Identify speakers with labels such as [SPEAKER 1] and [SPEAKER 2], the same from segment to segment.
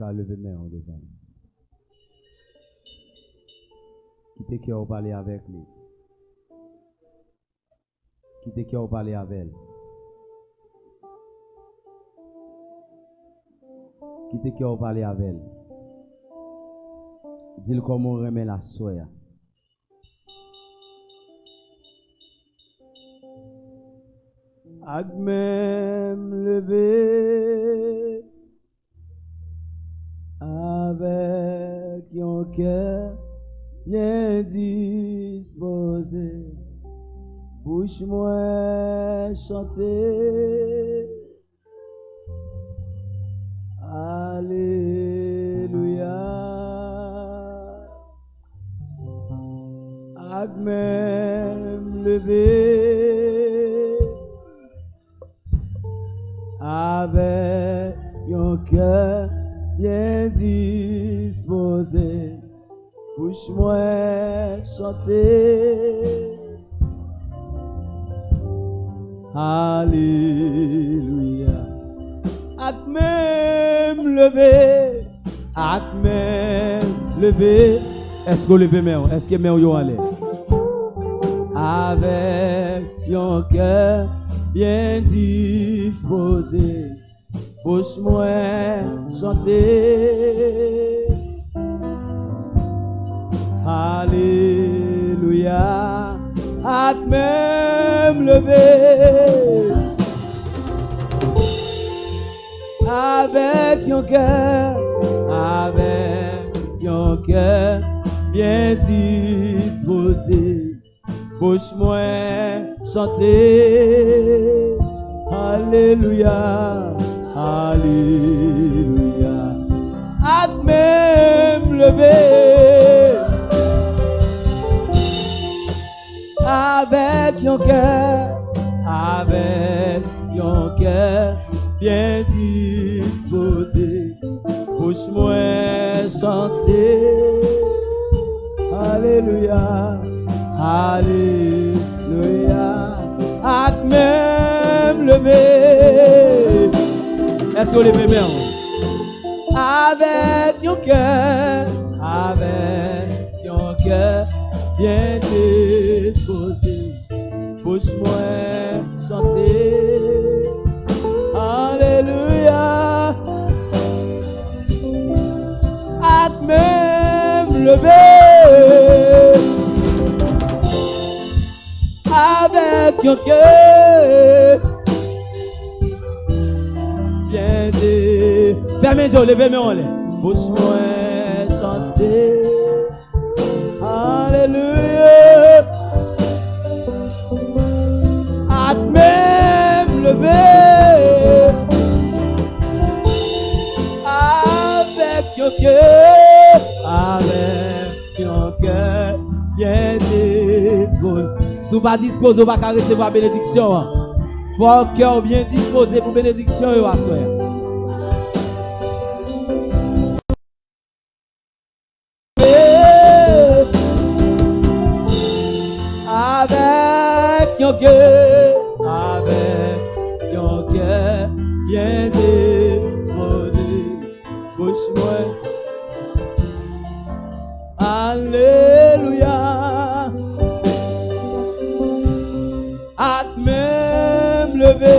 [SPEAKER 1] Qu'à lever main en devant. Qui te cœur parler avec lui. Qui te cœur parler avec elle. Qui te cœur parler avec elle. Dis-le comment on remet la soie. Ak même levé avec un cœur bien disposé, bouche moi chanter Alléluia. Ak même levé avec un cœur bien disposé, bouche moi chanter Alléluia. Ak même levé, ak même levé. Est-ce que levé main? Est-ce que main yo aller? Avec un cœur bien disposé, bouche moi chanter Alléluia. Ak même levé avec un cœur bien disposé, bouche moi chanter Alléluia, Alléluia. Ak même levé avec un cœur bien disposé, bouche moi chanter Alléluia, Alléluia. Ak même levé. Est-ce que vous levez bien? Avec un cœur bien disposé, bouche moi chanter Alléluia. Ak même levé avec un cœur bien dit. Fermez les yeux, levez mes mains. Bouche moi chanter Alléluia. Ak même levé avec un cœur bien disposé. Si vous pas disposé, vous ne pouvez pas recevoir la bénédiction. Faut un cœur bien disposé pour bénédiction. Avec un cœur bien disposé, bouche moi Alléluia. Ak même levé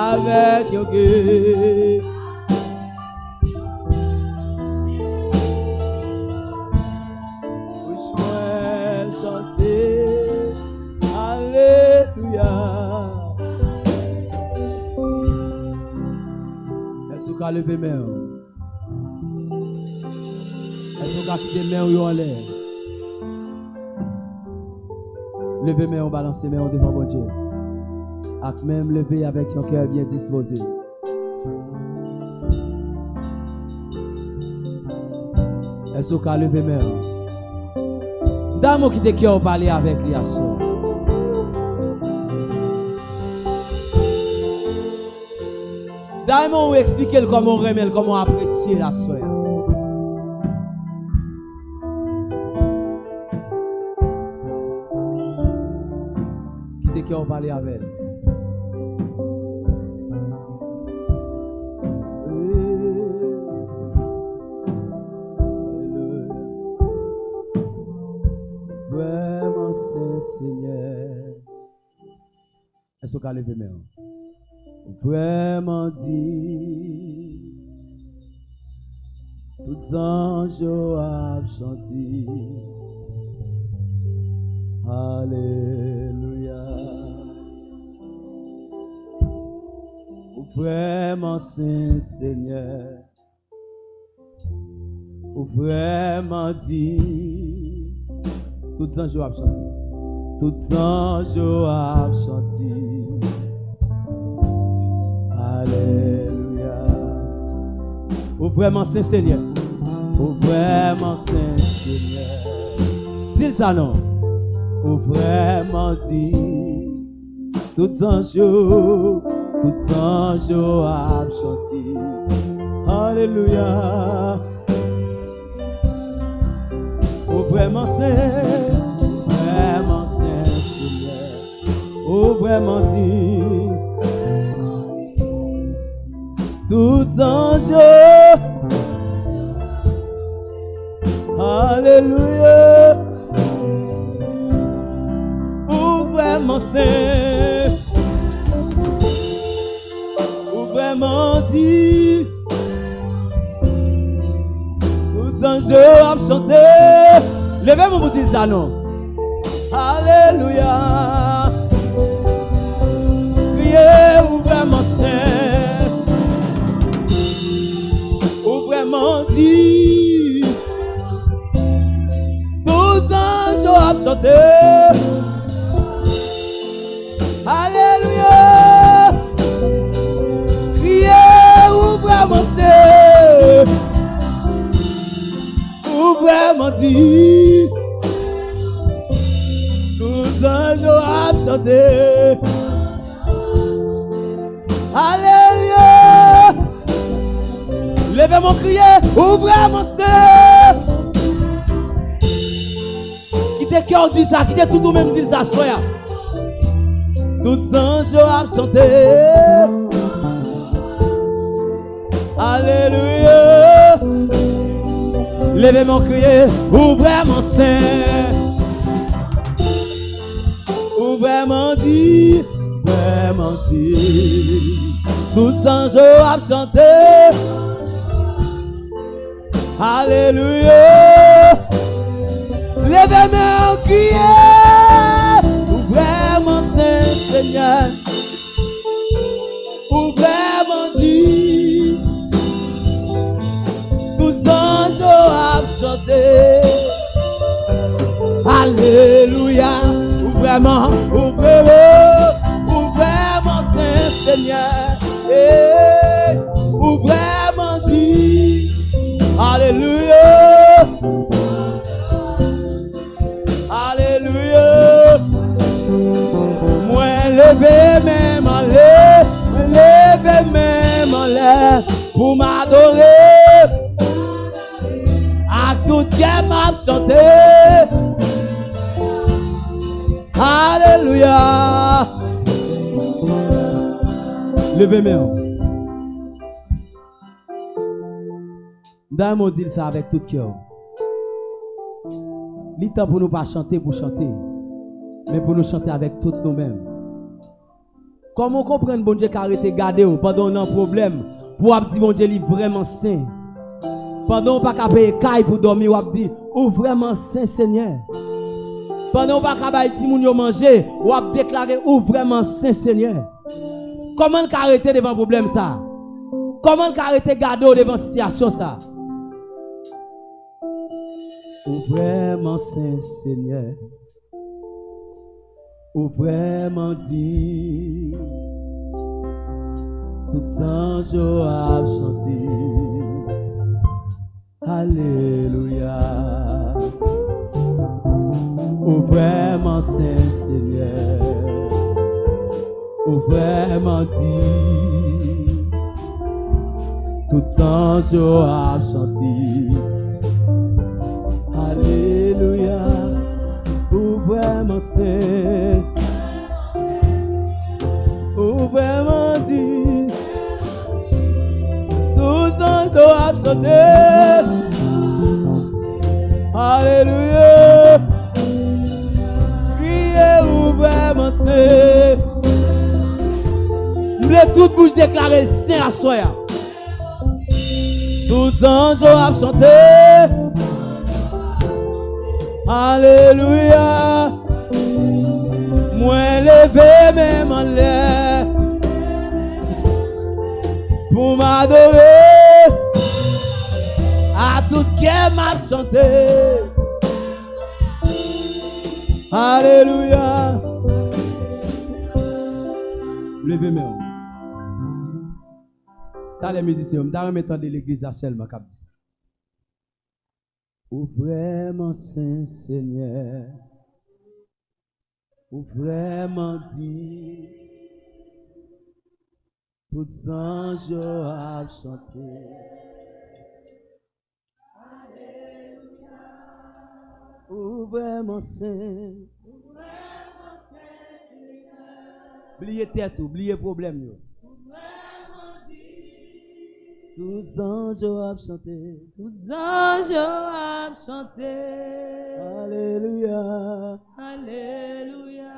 [SPEAKER 1] avec un cœur bouche moi chanter Alléluia. Est-ce que vous levez mes mains? Est-ce que vous avez mes mains en l'air? Levez mes mains, balancez mes mains devant mon Dieu. Ak même lever avec un cœur bien disposé. Est-ce que vous avez levé mes mains? Dame qui te cœur parler avec lui à soi. Dame ou expliquer comment remettre, comment apprécier la soeur. Qui te cœur parler avec elle. Est-ce qu'on a levé main? Vraiment dit, tous anges ont chanté. Alléluia. Vraiment Saint Seigneur. Vraiment dit, tous anges ont chanté. Tous anges ont chanté. Alléluia. Oh vraiment Saint Seigneur. Oh vraiment Saint Seigneur. Dis ça non. Oh vraiment dit. Tous anges ont chanté. Alléluia. Oh vraiment Saint Seigneur. Oh vraiment dit. Tous anges, alléluia, ou vraiment saint, ou vraiment dit, tous anges ont chanté. Levez-moi pour dire ça non. Alléluia, priez ou vraiment saint. Vraiment dit, tous anges ont chanté. Alléluia. Criez ou vraiment c'est, ou vraiment dit, tous anges ont chanté. Alléluia. Levez mon crier, ouvrez mon cœur. Qui te cœur dit ça, qui te tout même dit ça, soya. Tous anges ont chanté. Alléluia. Levez mon crier, ouvrez mon sein. Ouvrez mon dit, vraiment dit. Tous anges ont chanté. Alléluia. Levez-moi en crier. Ouvrez-moi Saint Seigneur. Ouvrez-moi dit. Tous anges ont chanté. Alléluia. Ouvrez-moi, ouvrez-moi. Ouvrez-moi Saint Seigneur. Ouvrez-moi dit. Alléluia. Alléluia. Moi lever même en l'air, lever même en l'air pour m'adorer. À tout cœur m'a chanté. Alléluia. Levez même. D'ailleurs, on dit ça avec tout cœur. Il est temps pour nous pas chanter pour chanter, mais pour nous chanter avec tout nous-mêmes. Comment comprendre bon Dieu qui a arrêté de garder pendant un problème pour dire bon Dieu est vraiment saint. Pendant pas qu'à payer caille pour dormir, ou dit ou vraiment saint Seigneur. Pendant pas qu'à bailler ti moun yo manger, ou déclarer ou vraiment saint Seigneur. Comment il a arrêté devant problème ça? Comment il a arrêté de garder devant situation ça? Ou vraiment Saint Seigneur, ou vraiment dit, tous anges ont chanté. Alléluia. Ou vraiment Saint Seigneur, ou vraiment dit, tous anges ont chanté. Alléluia, ou vraiment saint, ou vraiment dit, tous anges ont chanté. Alléluia, criez ou vraiment saint. toute bouche déclarer Saint à soya. Toutes anges ont chanté. Alléluia. Moi levé même en l'air pour m'adorer. À tout cœur m'a chanté. Alléluia. Levez même. Dans les musiciens, dans le mettant de l'église à seulement cap dit. Ou vraiment Saint Seigneur. Ou vraiment dit. Toutes anges ont chanté. Ou vraiment Saint. Oubliez tête, oubliez problème. Tous anges ont chanté.
[SPEAKER 2] Tous anges ont chanté.
[SPEAKER 1] Alléluia.
[SPEAKER 2] Alléluia.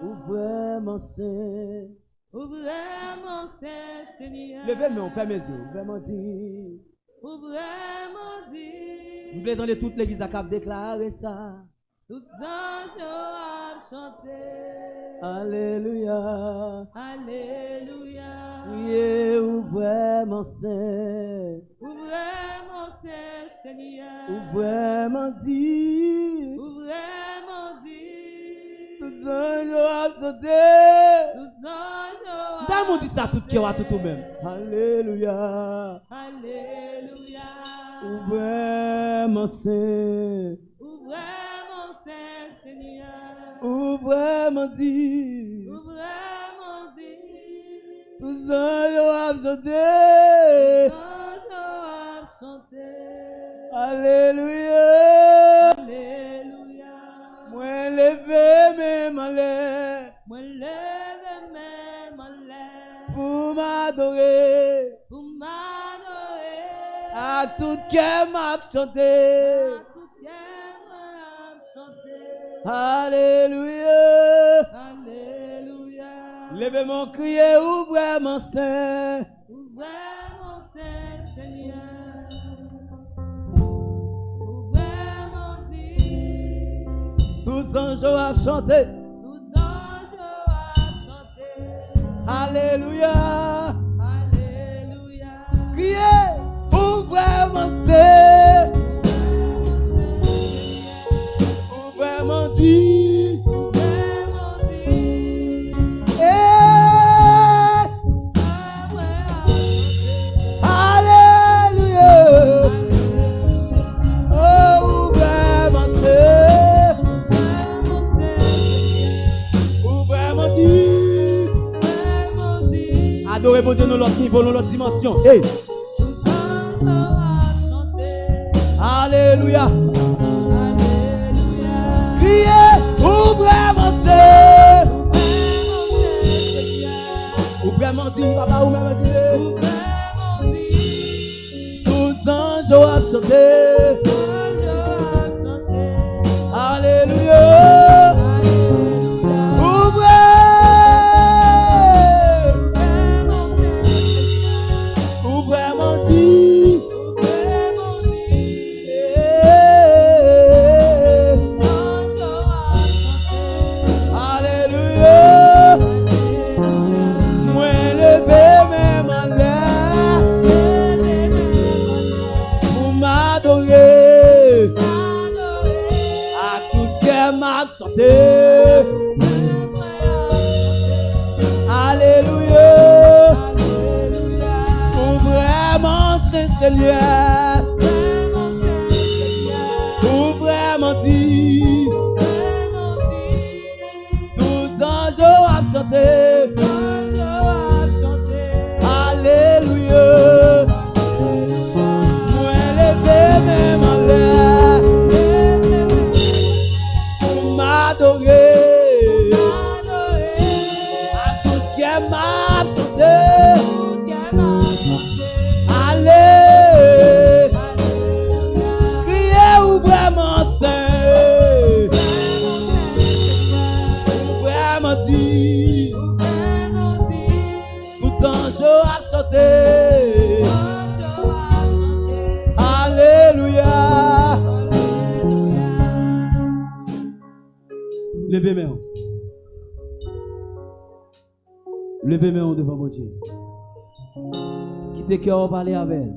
[SPEAKER 1] Ou vraiment Saint.
[SPEAKER 2] Ou vraiment Saint Seigneur.
[SPEAKER 1] Levez-moi, on ferme les yeux. Vraiment dit.
[SPEAKER 2] Ou vraiment dit.
[SPEAKER 1] Vous voulez entendre toute l'église à cap déclarer ça.
[SPEAKER 2] Tous anges ont chanté.
[SPEAKER 1] Alléluia.
[SPEAKER 2] Alléluia.
[SPEAKER 1] Priez ou vraiment Saint.
[SPEAKER 2] Ou vraiment Saint Seigneur.
[SPEAKER 1] Ou vraiment dit.
[SPEAKER 2] Ou vraiment dit.
[SPEAKER 1] Tous anges ont chanté.
[SPEAKER 2] Tous anges ont
[SPEAKER 1] Dans mon dit ça tout cœur à tout même. Alléluia.
[SPEAKER 2] Alléluia.
[SPEAKER 1] Ou vraiment Saint.
[SPEAKER 2] Ou vraiment Saint Seigneur.
[SPEAKER 1] Ou vraiment dit.
[SPEAKER 2] Ou vraiment dit.
[SPEAKER 1] Tous anges ont chanté.
[SPEAKER 2] Tous anges ont chanté.
[SPEAKER 1] Alléluia.
[SPEAKER 2] Alléluia.
[SPEAKER 1] Moi levé même en l'air
[SPEAKER 2] Moi lève même en l'air
[SPEAKER 1] pour m'adorer.
[SPEAKER 2] pour m'adorer.
[SPEAKER 1] À tout cœur m'a chanté.
[SPEAKER 2] À tout cœur m'a chanté.
[SPEAKER 1] Alléluia.
[SPEAKER 2] Alléluia.
[SPEAKER 1] Levez mon crier ou vraiment saint.
[SPEAKER 2] Ou vraiment Saint Seigneur. Ou vraiment dit.
[SPEAKER 1] Tous anges ont chanté.
[SPEAKER 2] Tous anges ont chanté.
[SPEAKER 1] Alléluia.
[SPEAKER 2] Alléluia.
[SPEAKER 1] Crier ou vraiment saint. Ou vraiment dit.
[SPEAKER 2] Ou vraiment dit.
[SPEAKER 1] Eh. Alléluia. Oh, vraiment c'est. Ou vraiment dit. Adorez mon Dieu dans l'autre niveau, dans l'autre dimension. Hey. Alléluia. Criez, ou vraiment c'est. Ou vraiment dit, papa, ou même dit. Tous anges ont chanté. Alléluia. Ouvrez. Ou vraiment dit. Alléluia. Moi levé même en l'air pour m'adorer. À tout cœur m'a chanté. Alléluia. Pour vraiment c'est Seigneur. Pour vraiment dire. Tous anges ont chanté. Alléluia. Moi levé même en l'air pour m'adorer. À tout cœur m'a chanté. Alléluia. Levez main. Levez main devant mon Dieu. Quittez cœur, parler avec elle.